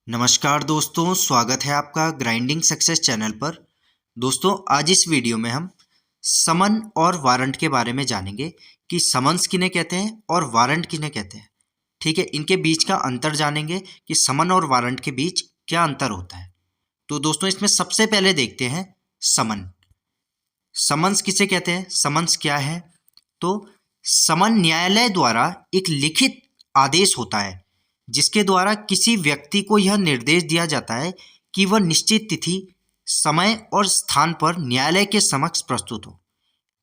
नमस्कार दोस्तों, स्वागत है आपका ग्राइंडिंग सक्सेस चैनल पर। दोस्तों, आज इस वीडियो में हम समन और वारंट के बारे में जानेंगे कि समन्स किन्हें कहते हैं और वारंट किन्हें कहते हैं। ठीक है, इनके बीच का अंतर जानेंगे कि समन और वारंट के बीच क्या अंतर होता है। तो दोस्तों, इसमें सबसे पहले देखते हैं समन। समन्स किसे कहते हैं, समन्स क्या है? तो समन न्यायालय द्वारा एक लिखित आदेश होता है जिसके द्वारा किसी व्यक्ति को यह निर्देश दिया जाता है कि वह निश्चित तिथि, समय और स्थान पर न्यायालय के समक्ष प्रस्तुत हो।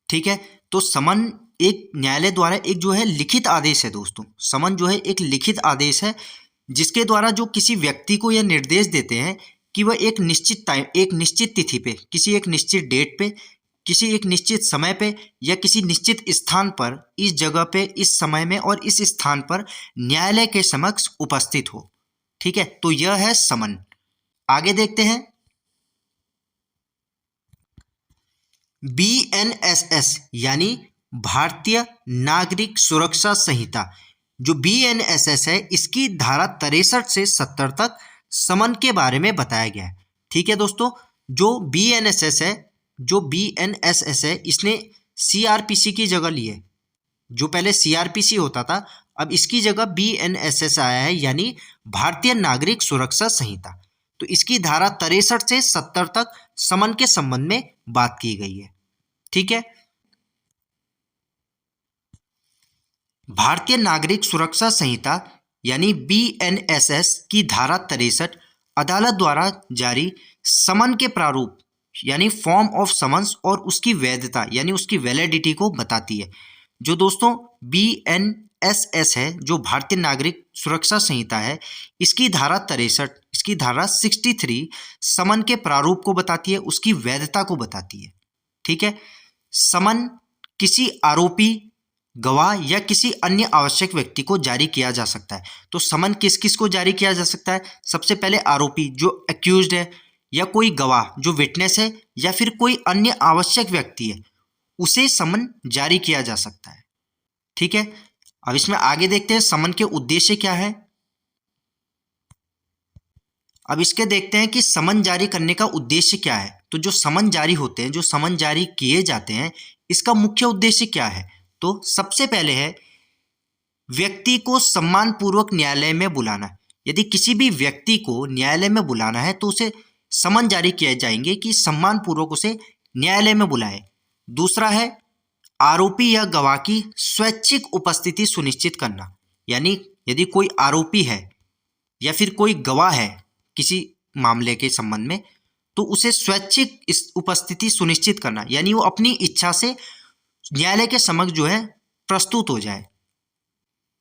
ठीक है, तो समन एक न्यायालय द्वारा एक जो है लिखित आदेश है। दोस्तों, समन जो है एक लिखित आदेश है जिसके द्वारा जो किसी व्यक्ति को यह निर्देश देते हैं कि वह एक निश्चित टाइम, एक निश्चित तिथि पे, किसी एक निश्चित डेट पे, किसी एक निश्चित समय पे या किसी निश्चित स्थान पर, इस जगह पे, इस समय में और इस स्थान पर न्यायालय के समक्ष उपस्थित हो। ठीक है, तो यह है समन। आगे देखते हैं BNSS यानी भारतीय नागरिक सुरक्षा संहिता। जो BNSS है, इसकी धारा 63 से 70 तक समन के बारे में बताया गया है। ठीक है दोस्तों, जो BNSS है, इसने CRPC की जगह ली है। जो पहले CRPC होता था, अब इसकी जगह BNSS आया है, यानी भारतीय नागरिक सुरक्षा संहिता। तो इसकी धारा 63 से 70 तक समन के संबंध में बात की गई है। ठीक है, भारतीय नागरिक सुरक्षा संहिता यानी BNSS की धारा 63 अदालत द्वारा जारी समन के प्रारूप यानी फॉर्म ऑफ समन्स और उसकी वैधता यानी उसकी वैलिडिटी को बताती है। जो दोस्तों BNSS है, जो भारतीय नागरिक सुरक्षा संहिता है, इसकी धारा 63, इसकी धारा 63 समन के प्रारूप को बताती है, उसकी वैधता को बताती है। ठीक है, समन किसी आरोपी, गवाह या किसी अन्य आवश्यक व्यक्ति को जारी किया जा सकता है। तो समन किस किस को जारी किया जा सकता है? सबसे पहले आरोपी जो एक्यूज्ड है, या कोई गवाह जो विटनेस है, या फिर कोई अन्य आवश्यक व्यक्ति है, उसे समन जारी किया जा सकता है। ठीक है, अब इसमें आगे देखते हैं समन के उद्देश्य क्या है। अब इसके देखते हैं कि समन जारी करने का उद्देश्य क्या है। तो जो समन जारी होते हैं, जो समन जारी किए जाते हैं, इसका मुख्य उद्देश्य क्या है? तो सबसे पहले है व्यक्ति को सम्मानपूर्वक न्यायालय में बुलाना। यदि किसी भी व्यक्ति को न्यायालय में बुलाना है तो उसे समन जारी किए जाएंगे कि सम्मानपूर्वक उसे न्यायालय में बुलाए। दूसरा है आरोपी या गवाह की स्वैच्छिक उपस्थिति सुनिश्चित करना। यानी यदि कोई आरोपी है या फिर कोई गवाह है किसी मामले के संबंध में, तो उसे स्वैच्छिक इस उपस्थिति सुनिश्चित करना, यानी वो अपनी इच्छा से न्यायालय के समक्ष जो है प्रस्तुत हो जाए।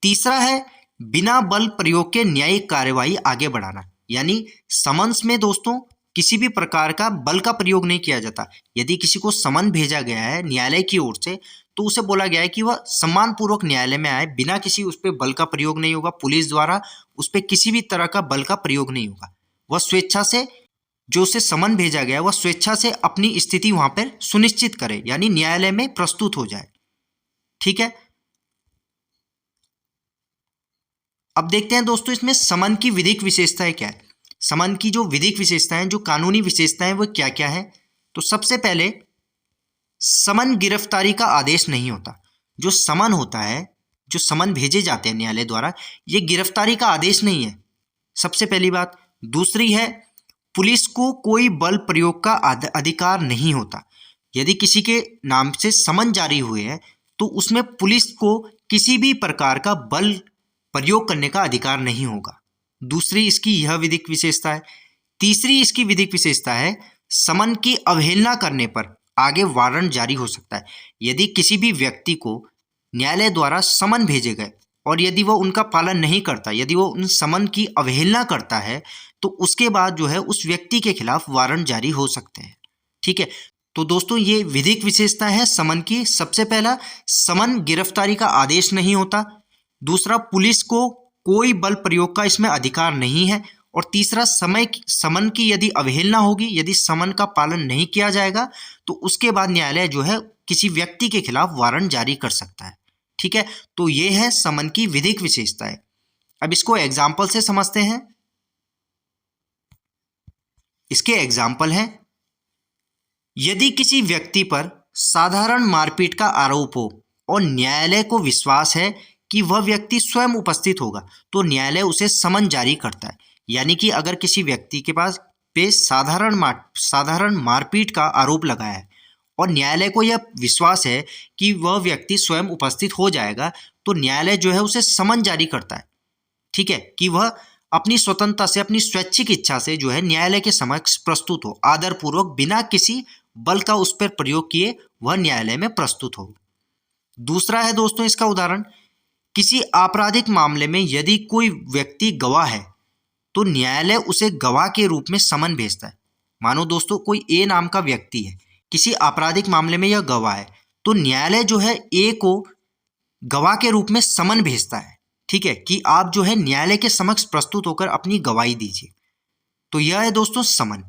तीसरा है बिना बल प्रयोग के न्यायिक कार्यवाही आगे बढ़ाना। यानी समन्स में दोस्तों किसी भी प्रकार का बल का प्रयोग नहीं किया जाता। यदि किसी को समन भेजा गया है न्यायालय की ओर से, तो उसे बोला गया है कि वह सम्मानपूर्वक न्यायालय में आए, बिना किसी उस पर बल का प्रयोग नहीं होगा, पुलिस द्वारा उस पर किसी भी तरह का बल का प्रयोग नहीं होगा। वह स्वेच्छा से, जो उसे समन भेजा गया, वह स्वेच्छा से अपनी स्थिति वहां पर सुनिश्चित करे, यानी न्यायालय में प्रस्तुत हो जाए। ठीक है, अब देखते हैं दोस्तों इसमें समन की विधिक विशेषताएं क्या है। समन की जो विधिक विशेषताएं, जो कानूनी विशेषताएं, वो क्या क्या है? तो सबसे पहले समन गिरफ्तारी का आदेश नहीं होता। जो समन होता है, जो समन भेजे जाते हैं न्यायालय द्वारा, ये गिरफ्तारी का आदेश नहीं है, सबसे पहली बात। दूसरी है पुलिस को कोई बल प्रयोग का अधिकार नहीं होता। यदि किसी के नाम से समन जारी हुए हैं तो उसमें पुलिस को किसी भी प्रकार का बल प्रयोग करने का अधिकार नहीं होगा। दूसरी इसकी यह विधिक विशेषता है। तीसरी इसकी विधिक विशेषता है समन की अवहेलना करने पर आगे वारंट जारी हो सकता है। यदि किसी भी व्यक्ति को न्यायालय द्वारा समन भेजे गए और यदि वो उनका पालन नहीं करता, यदि वो उन समन की अवहेलना करता है, तो उसके बाद जो है उस व्यक्ति के खिलाफ वारंट जारी हो सकते हैं। ठीक है, तो दोस्तों ये विधिक विशेषता है समन की। सबसे पहला, समन गिरफ्तारी का आदेश नहीं होता। दूसरा, पुलिस को कोई बल प्रयोग का इसमें अधिकार नहीं है। और तीसरा, समन की यदि अवहेलना होगी, यदि समन का पालन नहीं किया जाएगा, तो उसके बाद न्यायालय जो है किसी व्यक्ति के खिलाफ वारंट जारी कर सकता है। ठीक है, तो ये है समन की विधिक विशेषताएं। अब इसको एग्जाम्पल से समझते हैं। इसके एग्जाम्पल हैं, यदि किसी व्यक्ति पर साधारण मारपीट का आरोप हो और न्यायालय को विश्वास है कि वह व्यक्ति स्वयं उपस्थित होगा, तो न्यायालय उसे समन जारी करता है। यानी कि अगर किसी व्यक्ति के पास पे साधारण मारपीट का आरोप लगाया है और न्यायालय को यह विश्वास है कि वह व्यक्ति स्वयं उपस्थित हो जाएगा, तो न्यायालय जो है उसे समन जारी करता है, ठीक है, कि वह अपनी स्वतंत्रता से, अपनी स्वैच्छिक इच्छा से जो है न्यायालय के समक्ष प्रस्तुत हो, आदरपूर्वक बिना किसी बल का उस पर प्रयोग किए वह न्यायालय में प्रस्तुत हो। दूसरा है दोस्तों इसका उदाहरण, किसी आपराधिक मामले में यदि कोई व्यक्ति गवाह है तो न्यायालय उसे गवाह के रूप में समन भेजता है। मानो दोस्तों कोई ए नाम का व्यक्ति है, किसी आपराधिक मामले में यह गवाह है, तो न्यायालय जो है ए को गवाह के रूप में समन भेजता है, ठीक है, कि आप जो है न्यायालय के समक्ष प्रस्तुत होकर अपनी गवाही दीजिए। तो यह है दोस्तों समन।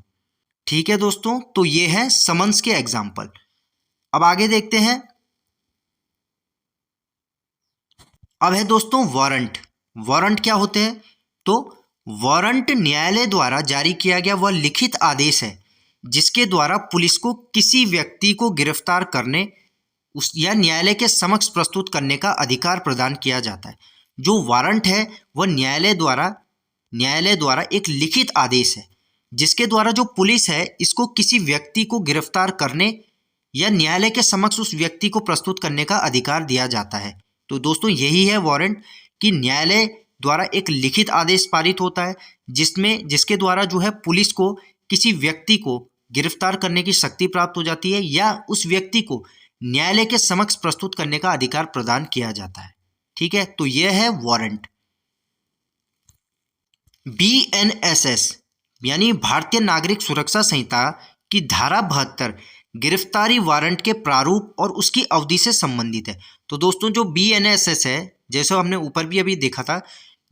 ठीक है दोस्तों, तो ये है समन्स के एग्जाम्पल। अब आगे देखते हैं। अब है दोस्तों वारंट। वारंट क्या होते हैं? तो वारंट न्यायालय द्वारा जारी किया गया वह लिखित आदेश है जिसके द्वारा पुलिस को किसी व्यक्ति को गिरफ्तार करने या न्यायालय के समक्ष प्रस्तुत करने का अधिकार प्रदान किया जाता है। जो वारंट है वह न्यायालय द्वारा एक लिखित आदेश है जिसके द्वारा जो पुलिस है इसको किसी व्यक्ति को गिरफ्तार करने या न्यायालय के समक्ष उस व्यक्ति को प्रस्तुत करने का अधिकार दिया जाता है। तो दोस्तों यही है वारंट, कि न्यायालय द्वारा एक लिखित आदेश पारित होता है जिसके द्वारा जो है पुलिस को किसी व्यक्ति को गिरफ्तार करने की शक्ति प्राप्त हो जाती है या उस व्यक्ति को न्यायालय के समक्ष प्रस्तुत करने का अधिकार प्रदान किया जाता है। ठीक है, तो यह है वारंट। BNSS यानी भारतीय नागरिक सुरक्षा संहिता की धारा 72 गिरफ्तारी वारंट के प्रारूप और उसकी अवधि से संबंधित है। तो दोस्तों जो BNSS है, जैसे हमने ऊपर भी अभी देखा था,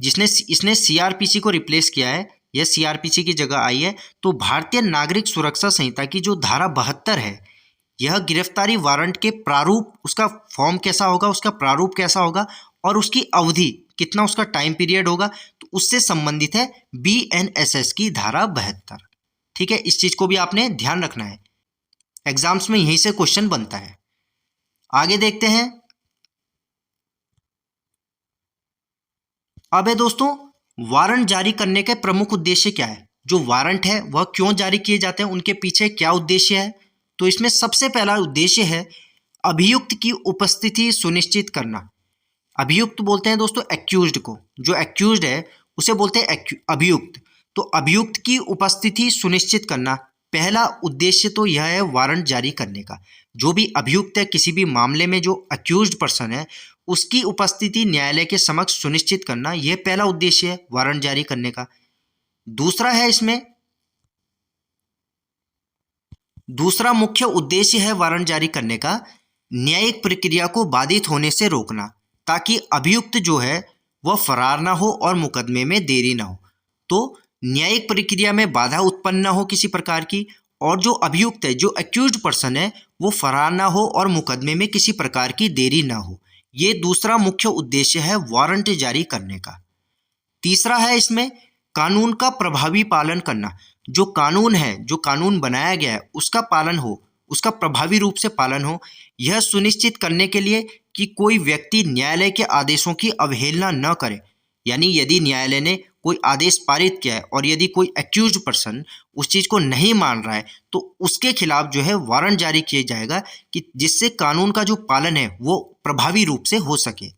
इसने CRPC को रिप्लेस किया है, यह CRPC की जगह आई है। तो भारतीय नागरिक सुरक्षा संहिता की जो धारा 72 है, यह गिरफ्तारी वारंट के प्रारूप, उसका फॉर्म कैसा होगा, उसका प्रारूप कैसा होगा और उसकी अवधि कितना, उसका टाइम पीरियड होगा, तो उससे संबंधित है BNSS की धारा 72। ठीक है, इस चीज को भी आपने ध्यान रखना है, एग्जाम्स में यहीं से क्वेश्चन बनता है। आगे देखते हैं। अब है दोस्तों वारंट जारी करने के प्रमुख उद्देश्य क्या है, जो वारंट है वह क्यों जारी किए जाते हैं, उनके पीछे क्या उद्देश्य है। तो इसमें सबसे पहला उद्देश्य है अभियुक्त की उपस्थिति सुनिश्चित करना। अभियुक्त बोलते हैं दोस्तों एक्यूज्ड को, जो एक्यूज्ड है उसे बोलते हैं अभियुक्त। तो अभियुक्त की उपस्थिति सुनिश्चित करना पहला उद्देश्य तो यह है वारंट जारी करने का। जो भी अभियुक्त है किसी भी मामले में, जो अक्यूज्ड पर्सन है, उसकी उपस्थिति न्यायालय के समक्ष सुनिश्चित करना, यह पहला उद्देश्य है वारंट जारी करने का। दूसरा मुख्य उद्देश्य है वारंट जारी करने का न्यायिक प्रक्रिया को बाधित होने से रोकना, ताकि अभियुक्त जो है वह फरार ना हो और मुकदमे में देरी ना हो। तो न्यायिक प्रक्रिया में बाधा उत्पन्न ना हो किसी प्रकार की, और जो अभियुक्त है, जो अक्यूज्ड पर्सन है, वो फरार ना हो और मुकदमे में किसी प्रकार की देरी ना हो। ये दूसरा मुख्य उद्देश्य है वारंट जारी करने का। तीसरा है इसमें कानून का प्रभावी पालन करना। जो कानून है, जो कानून बनाया गया है, उसका पालन हो, उसका प्रभावी रूप से पालन हो, यह सुनिश्चित करने के लिए कि कोई व्यक्ति न्यायालय के आदेशों की अवहेलना न करे। यानी यदि न्यायालय ने कोई आदेश पारित किया है और यदि कोई एक्यूज्ड पर्सन उस चीज़ को नहीं मान रहा है, तो उसके खिलाफ जो है वारंट जारी किया जाएगा कि जिससे कानून का जो पालन है वो प्रभावी रूप से हो सके।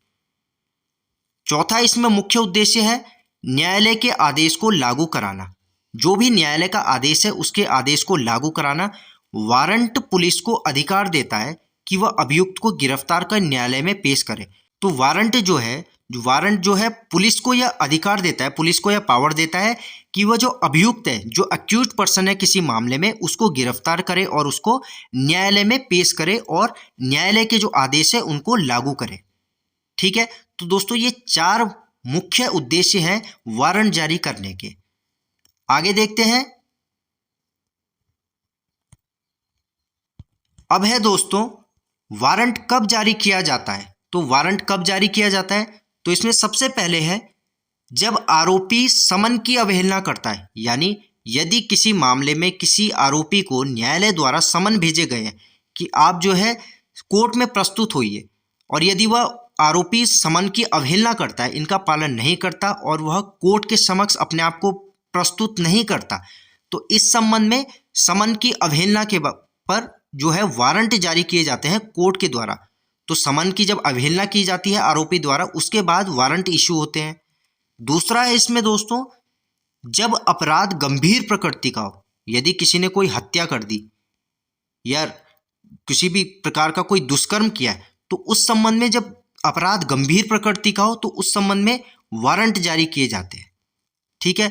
चौथा इसमें मुख्य उद्देश्य है न्यायालय के आदेश को लागू कराना। जो भी न्यायालय का आदेश है उसके आदेश को लागू कराना। वारंट पुलिस को अधिकार देता है कि वह अभियुक्त को गिरफ्तार कर न्यायालय में पेश करे। तो वारंट जो है पुलिस को यह अधिकार देता है, पुलिस को यह पावर देता है कि वह जो अभियुक्त है, जो अक्यूज्ड पर्सन है किसी मामले में, उसको गिरफ्तार करे और उसको न्यायालय में पेश करे और न्यायालय के जो आदेश है उनको लागू करे। ठीक है, तो दोस्तों ये 4 मुख्य उद्देश्य हैं वारंट जारी करने के। आगे देखते हैं। अब है दोस्तों वारंट कब जारी किया जाता है। तो वारंट कब जारी किया जाता है, तो इसमें सबसे पहले है जब आरोपी समन की अवहेलना करता है, यानी यदि किसी मामले में किसी आरोपी को न्यायालय द्वारा समन भेजे गए हैं कि आप जो है कोर्ट में प्रस्तुत होइए, और यदि वह आरोपी समन की अवहेलना करता है, इनका पालन नहीं करता और वह कोर्ट के समक्ष अपने आप को प्रस्तुत नहीं करता, तो इस संबंध में समन की अवहेलना के पर जो है वारंट जारी किए जाते हैं कोर्ट के द्वारा। तो समन की जब अवहेलना की जाती है आरोपी द्वारा, उसके बाद वारंट इशू होते हैं। दूसरा है इसमें दोस्तों, जब अपराध गंभीर प्रकृति का हो, यदि किसी ने कोई हत्या कर दी या किसी भी प्रकार का कोई दुष्कर्म किया है, तो उस संबंध में जब अपराध गंभीर प्रकृति का हो तो उस संबंध में वारंट जारी किए जाते हैं। ठीक है।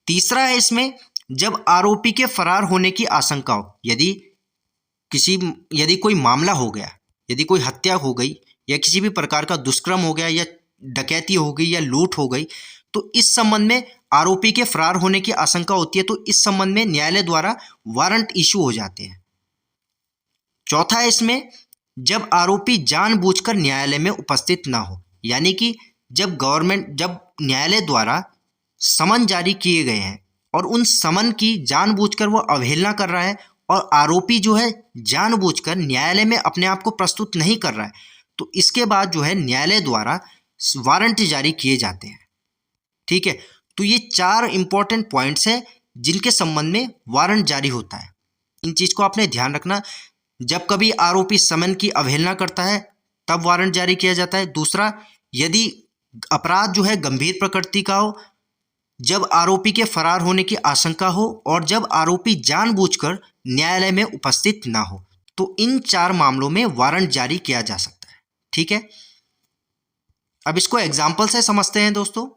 तीसरा है इसमें, जब आरोपी के फरार होने की आशंका हो, यदि कोई मामला हो गया, यदि कोई हत्या हो गई या किसी भी प्रकार का दुष्कर्म हो गया या डकैती हो गई या लूट हो गई, तो इस संबंध में आरोपी के फरार होने की आशंका होती है, तो इस संबंध में न्यायालय द्वारा वारंट इशू हो जाते हैं। चौथा है इसमें, जब आरोपी जानबूझकर न्यायालय में उपस्थित ना हो, यानी कि जब न्यायालय द्वारा समन जारी किए गए हैं और उन समन की जानबूझकर वो अवहेलना कर रहा है और आरोपी जो है जानबूझकर न्यायालय में अपने आप को प्रस्तुत नहीं कर रहा है, तो इसके बाद जो है न्यायालय द्वारा वारंट जारी किए जाते हैं। ठीक है। तो ये 4 इंपॉर्टेंट पॉइंट्स हैं जिनके संबंध में वारंट जारी होता है। इन चीज़ को आपने ध्यान रखना। जब कभी आरोपी समन की अवहेलना करता है तब वारंट जारी किया जाता है। दूसरा, यदि अपराध जो है गंभीर प्रकृति का हो, जब आरोपी के फरार होने की आशंका हो और जब आरोपी जानबूझकर न्यायालय में उपस्थित ना हो, तो इन 4 मामलों में वारंट जारी किया जा सकता है। ठीक है। अब इसको एग्जाम्पल से समझते हैं दोस्तों।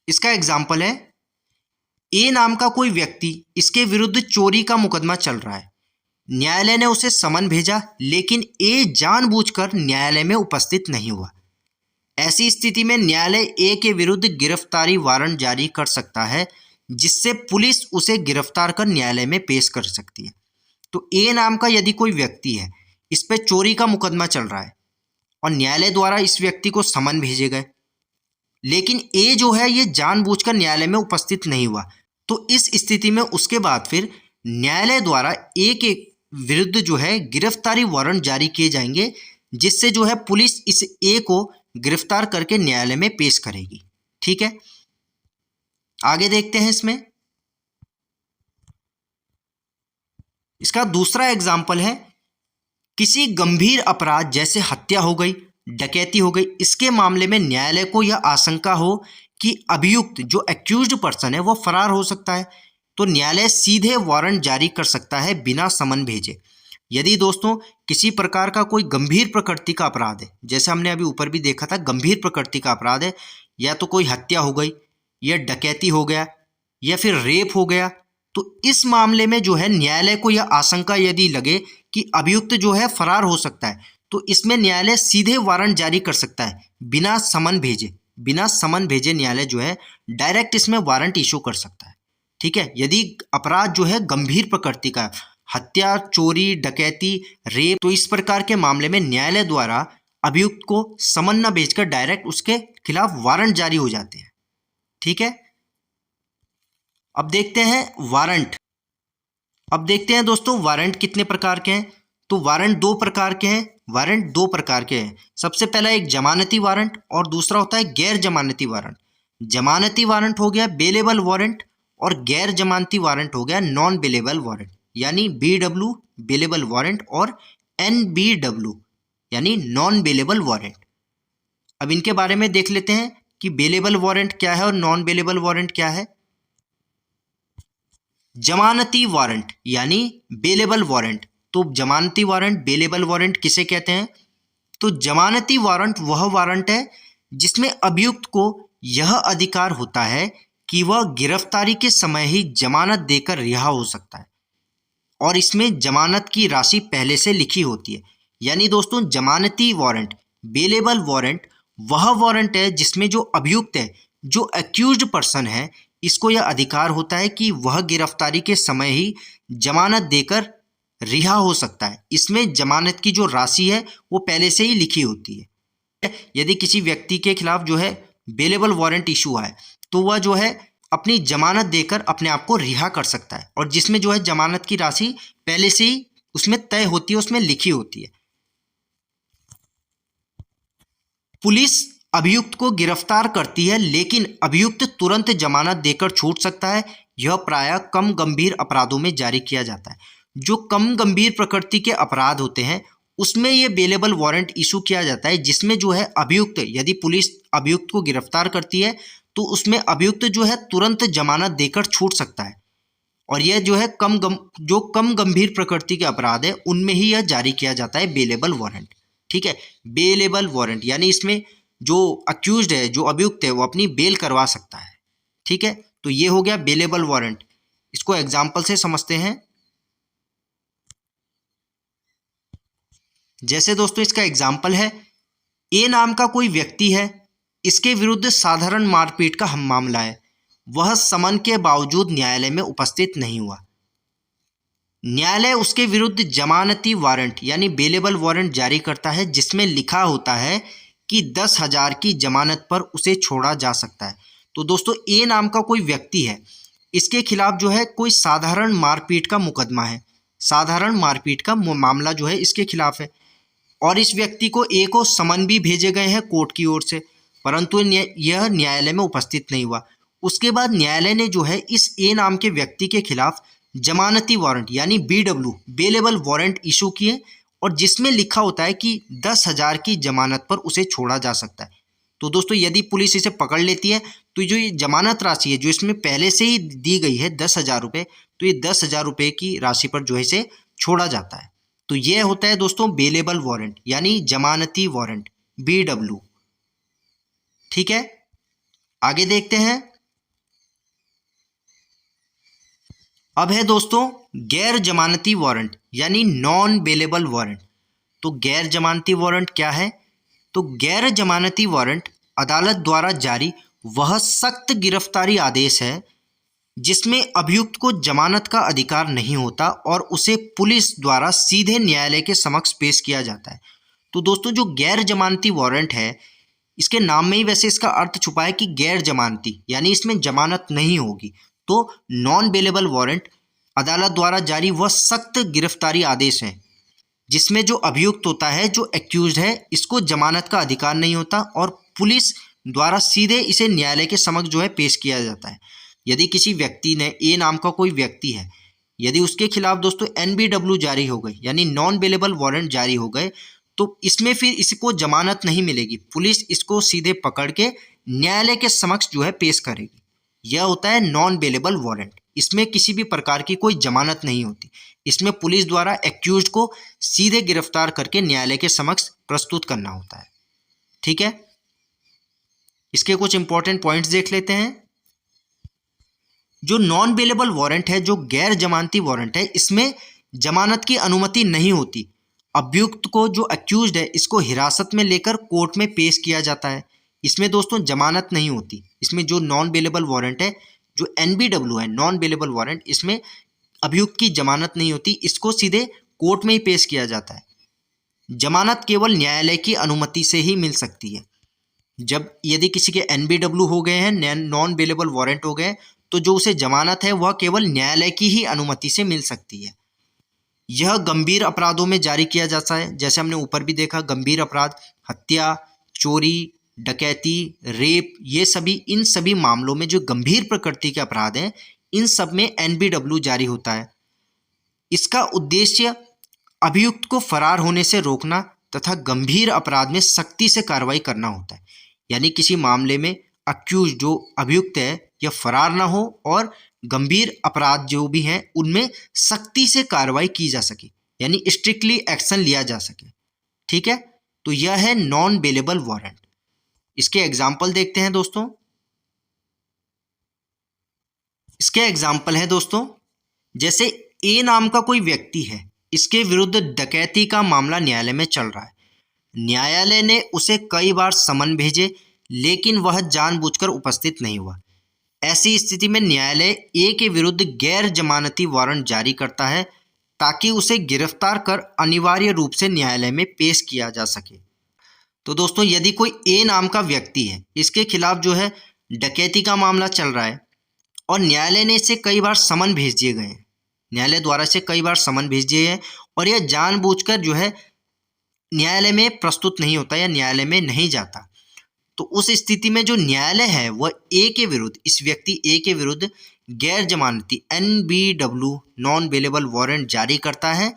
इसका एग्जाम्पल है, ए नाम का कोई व्यक्ति, इसके विरुद्ध चोरी का मुकदमा चल रहा है। न्यायालय ने उसे समन भेजा, लेकिन ए जानबूझकर न्यायालय में उपस्थित नहीं हुआ। ऐसी स्थिति में न्यायालय ए के विरुद्ध गिरफ्तारी वारंट जारी कर सकता है, जिससे पुलिस उसे गिरफ्तार कर न्यायालय में पेश कर सकती है। तो ए नाम का यदि कोई व्यक्ति है, इस पे चोरी का मुकदमा चल रहा है और न्यायालय द्वारा इस व्यक्ति को समन भेजे गए, लेकिन ए जो है ये जानबूझकर न्यायालय में उपस्थित नहीं हुआ, तो इस स्थिति में उसके बाद फिर न्यायालय द्वारा ए के विरुद्ध जो है गिरफ्तारी वारंट जारी किए जाएंगे, जिससे जो है पुलिस इस ए को गिरफ्तार करके न्यायालय में पेश करेगी। ठीक है। आगे देखते हैं इसमें। इसका दूसरा एग्जाम्पल है, किसी गंभीर अपराध जैसे हत्या हो गई, डकैती हो गई, इसके मामले में न्यायालय को यह आशंका हो कि अभियुक्त जो एक्यूज्ड पर्सन है वो फरार हो सकता है, तो न्यायालय सीधे वारंट जारी कर सकता है बिना समन भेजे। यदि दोस्तों किसी प्रकार का कोई गंभीर प्रकृति का अपराध है, जैसे हमने अभी ऊपर भी देखा था, गंभीर प्रकृति का अपराध है, या तो कोई हत्या हो गई या डकैती हो गया या फिर रेप हो गया, तो इस मामले में जो है न्यायालय को यह आशंका यदि लगे कि अभियुक्त जो है फरार हो सकता है, तो इसमें न्यायालय सीधे वारंट जारी कर सकता है बिना समन भेजे न्यायालय जो है डायरेक्ट इसमें वारंट इशू कर सकता है। ठीक है। यदि अपराध जो है गंभीर प्रकृति का, हत्या, चोरी, डकैती, रेप, तो इस प्रकार के मामले में न्यायालय द्वारा अभियुक्त को समन न भेजकर डायरेक्ट उसके खिलाफ वारंट जारी हो जाते हैं। ठीक है। अब देखते हैं वारंट। अब देखते हैं दोस्तों वारंट कितने प्रकार के हैं। तो वारंट 2 प्रकार के हैं। सबसे पहला एक जमानती वारंट और दूसरा होता है गैर जमानती वारंट। जमानती वारंट हो गया बेलेबल वारंट और गैर जमानती वारंट हो गया नॉन बेलेबल वारंट, यानी BW बेलेबल वारंट और NBW यानी नॉन बेलेबल वारंट। अब इनके बारे में देख लेते हैं कि बेलेबल वारंट क्या है और नॉन बेलेबल वारंट क्या है। जमानती वारंट यानी बेलेबल वारंट। तो जमानती वारंट, बेलेबल वारंट किसे कहते हैं? तो जमानती वारंट वह वारंट है जिसमें अभियुक्त को यह अधिकार होता है कि वह गिरफ्तारी के समय ही जमानत देकर रिहा हो सकता है और इसमें जमानत की राशि पहले से लिखी होती है। यानी दोस्तों जमानती वारंट, बेलेबल वारंट वह वारंट है जिसमें जो अभियुक्त है, जो एक्यूज्ड पर्सन है, इसको यह अधिकार होता है कि वह गिरफ्तारी के समय ही जमानत देकर रिहा हो सकता है। इसमें जमानत की जो राशि है वो पहले से ही लिखी होती है। यदि किसी व्यक्ति के खिलाफ जो है बेलेबल वारंट इशू है तो वह जो है अपनी जमानत देकर अपने आप को रिहा कर सकता है, और जिसमें जो है जमानत की राशि पहले से ही उसमें तय होती है, उसमें लिखी होती है। पुलिस अभियुक्त को गिरफ्तार करती है, लेकिन अभियुक्त तुरंत जमानत देकर छूट सकता है। यह प्रायः कम गंभीर अपराधों में जारी किया जाता है। जो कम गंभीर प्रकृति के अपराध होते हैं उसमें ये बेलेबल वारंट इशू किया जाता है, जिसमें जो है अभियुक्त, यदि पुलिस अभियुक्त को गिरफ्तार करती है तो उसमें अभियुक्त जो है तुरंत जमानत देकर छूट सकता है। और यह जो है जो कम गंभीर प्रकृति के अपराध है उनमें ही यह जारी किया जाता है बेलेबल वारंट। ठीक है, बेलेबल वारंट यानी इसमें जो अक्यूज्ड है, जो अभियुक्त है, वो अपनी बेल करवा सकता है। ठीक है, तो ये हो गया बेलेबल वारंट। इसको एग्जाम्पल से समझते हैं। जैसे दोस्तों इसका एग्जाम्पल है, ए नाम का कोई व्यक्ति है, इसके विरुद्ध साधारण मारपीट का मामला है। वह समन के बावजूद न्यायालय में उपस्थित नहीं हुआ। न्यायालय उसके विरुद्ध जमानती वारंट यानी बेलेबल वारंट जारी करता है, जिसमें लिखा होता है कि 10,000 की जमानत पर उसे छोड़ा जा सकता है। तो दोस्तों ए नाम का कोई व्यक्ति है, इसके खिलाफ जो है कोई साधारण मारपीट का मुकदमा है, साधारण मारपीट का मामला जो है इसके खिलाफ है, और इस व्यक्ति को ए को समन भी भेजे गए हैं कोर्ट की ओर से, परंतु यह न्यायालय में उपस्थित नहीं हुआ। उसके बाद न्यायालय ने जो है इस ए नाम के व्यक्ति के खिलाफ जमानती वारंट यानी BW बेलेबल वारंट इशू किए, और जिसमें लिखा होता है कि 10,000 की जमानत पर उसे छोड़ा जा सकता है। तो दोस्तों यदि पुलिस इसे पकड़ लेती है तो जो ये जमानत राशि है जो इसमें पहले से ही दी गई है 10,000 रुपये, तो ये 10,000 रुपये की राशि पर जो है इसे छोड़ा जाता है। तो ये होता है दोस्तों बेलेबल वारंट यानी जमानती वारंट BW। ठीक है, आगे देखते हैं। अब है दोस्तों गैर जमानती वारंट यानी नॉन बेलेबल वारंट। तो गैर जमानती वारंट क्या है? तो गैर जमानती वारंट अदालत द्वारा जारी वह सख्त गिरफ्तारी आदेश है जिसमें अभियुक्त को जमानत का अधिकार नहीं होता और उसे पुलिस द्वारा सीधे न्यायालय के समक्ष पेश किया जाता है। तो दोस्तों जो गैर जमानती वारंट है, इसके नाम में ही वैसे इसका अर्थ छुपा है कि गैर जमानती यानी इसमें जमानत नहीं होगी। तो नॉन बेलेबल वारंट अदालत द्वारा जारी वह सख्त गिरफ्तारी आदेश है जिसमें जो अभियुक्त होता है, जो एक्यूज्ड है, इसको जमानत का अधिकार नहीं होता और पुलिस द्वारा सीधे इसे न्यायालय के समक्ष जो है पेश किया जाता है। यदि किसी व्यक्ति ने, ए नाम का कोई व्यक्ति है, यदि उसके खिलाफ दोस्तों NBW जारी हो गई यानी नॉन बेलेबल वारंट जारी हो गए, तो इसमें फिर इसको जमानत नहीं मिलेगी, पुलिस इसको सीधे पकड़ के न्यायालय के समक्ष जो है पेश करेगी। यह होता है नॉन बेलेबल वारंट। इसमें किसी भी प्रकार की कोई जमानत नहीं होती, इसमें पुलिस द्वारा एक्यूज्ड को सीधे गिरफ्तार करके न्यायालय के समक्ष प्रस्तुत करना होता है। ठीक है, इसके कुछ इंपॉर्टेंट पॉइंट्स देख लेते हैं। जो नॉन बेलेबल वारंट है, जो गैर जमानती वारंट है, इसमें जमानत की अनुमति नहीं होती। अभियुक्त को, जो अक्यूज्ड है, इसको हिरासत में लेकर कोर्ट में पेश किया जाता है। इसमें दोस्तों जमानत नहीं होती। इसमें जो नॉन बेलेबल वारंट है, जो NBW है, नॉन बेलेबल वारंट, इसमें अभियुक्त की जमानत नहीं होती, इसको सीधे कोर्ट में ही पेश किया जाता है। जमानत केवल न्यायालय की अनुमति से ही मिल सकती है। जब यदि किसी के NBW हो गए हैं, नॉन बेलेबल वारंट हो गए, तो जो उसे जमानत है वह केवल न्यायालय की ही अनुमति से मिल सकती है। यह गंभीर अपराधों में जारी किया जाता है, जैसे हमने ऊपर भी देखा, गंभीर अपराध, हत्या, चोरी, डकैती, रेप, ये सभी, इन सभी मामलों में जो गंभीर प्रकृति के अपराध हैं, इन सब में NBW जारी होता है। इसका उद्देश्य अभियुक्त को फरार होने से रोकना तथा गंभीर अपराध में सख्ती से कार्रवाई करना होता है। यानी किसी मामले में अक्यूज, जो अभियुक्त है, यह फरार ना हो और गंभीर अपराध जो भी हैं उनमें सख्ती से कार्रवाई की जा सके, यानी स्ट्रिक्टली एक्शन लिया जा सके। ठीक है, तो यह है नॉन बेलेबल वारंट। इसके एग्जाम्पल देखते हैं दोस्तों। इसके एग्जाम्पल है दोस्तों, जैसे ए नाम का कोई व्यक्ति है, इसके विरुद्ध डकैती का मामला न्यायालय में चल रहा है। न्यायालय ने उसे कई बार समन भेजे लेकिन वह जानबूझकर उपस्थित नहीं हुआ। ऐसी स्थिति में न्यायालय ए के विरुद्ध गैर जमानती वारंट जारी करता है ताकि उसे गिरफ्तार कर अनिवार्य रूप से न्यायालय में पेश किया जा सके। तो दोस्तों यदि कोई ए नाम का व्यक्ति है, इसके खिलाफ जो है डकैती का मामला चल रहा है, और न्यायालय ने इसे कई बार समन भेज दिए गए हैं, न्यायालय द्वारा से कई बार समन भेज दिए हैं और यह जानबूझकर जो है न्यायालय में प्रस्तुत नहीं होता या न्यायालय में नहीं जाता। तो उस स्थिति में जो न्यायालय है वह ए के विरुद्ध, इस व्यक्ति ए के विरुद्ध गैर जमानती NBW नॉन बेलेबल वारंट जारी करता है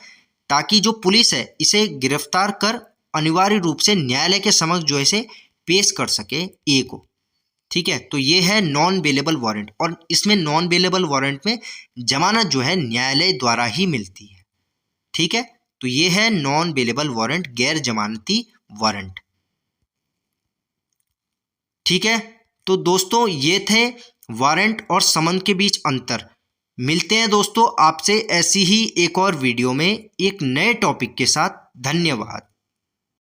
ताकि जो पुलिस है इसे गिरफ्तार कर अनिवार्य रूप से न्यायालय के समक्ष जो है इसे पेश कर सके ए को। ठीक है, तो ये है नॉन बेलेबल वारंट और इसमें नॉन बेलेबल वारंट में जमानत जो है न्यायालय द्वारा ही मिलती है। ठीक है, तो ये है नॉन बेलेबल वारंट, गैर जमानती वारंट। ठीक है, तो दोस्तों ये थे वारंट और समन के बीच अंतर। मिलते हैं दोस्तों आपसे ऐसी ही एक और वीडियो में एक नए टॉपिक के साथ। धन्यवाद।